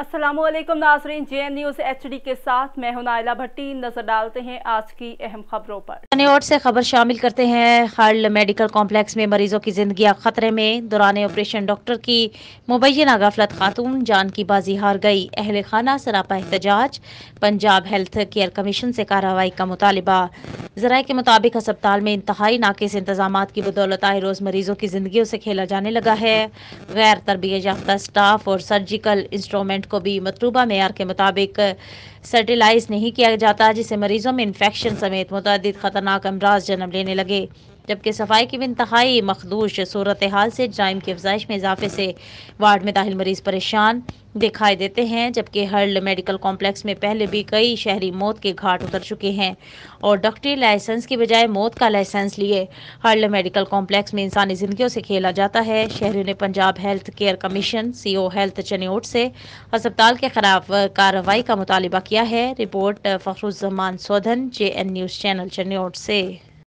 अस्सलाम वालेकुम नाज़रीन, JN न्यूज़ HD के साथ मैं हूं नाइला भट्टी। नजर डालते हैं आज की अहम खबरों पर। चनियोट से खबर शामिल करते हैं। हर्ल मेडिकल कॉम्प्लेक्स में मरीजों की जिंदगी खतरे में। दौरान ऑपरेशन डॉक्टर की मुबैना गफलत, खातून जान की बाजी हार गई। अहल खाना सरापा एहतजाज। पंजाब हेल्थ केयर कमीशन से कार्रवाई का मुतालिबा। जराये के मुताबिक अस्पताल में इंतहाई नाकिस इंतजाम की बदौलत आए रोज मरीजों की जिंदगियों से खेला जाने लगा है। गैर तरबियत याफ्ता स्टाफ और सर्जिकल इंस्ट्रूमेंट को भी मतलूबा मेयार के मुताबिक सर्टिलाइज नहीं किया जाता, जिससे मरीजों में इन्फेक्शन समेत मुतअद्दिद खतरनाक अमराज जन्म लेने लगे। जबकि सफाई की इंतहाई मखदूश सूरत हाल से जराइम की अफजाइश में इजाफे से वार्ड में दाखिल मरीज परेशान दिखाई देते हैं। जबकि हर्ल मेडिकल कॉम्प्लेक्स में पहले भी कई शहरी मौत के घाट उतर चुके हैं और डॉक्टरी लाइसेंस की बजाय मौत का लाइसेंस लिए हर्ल मेडिकल कॉम्प्लेक्स में इंसानी जिंदगियों से खेला जाता है। शहरियों ने Punjab health care commission CO health Chiniot से अस्पताल के खिलाफ कार्रवाई का मुतालिबा किया है। Report Fakhruzzaman Sodhan, JN news channel Chiniot से।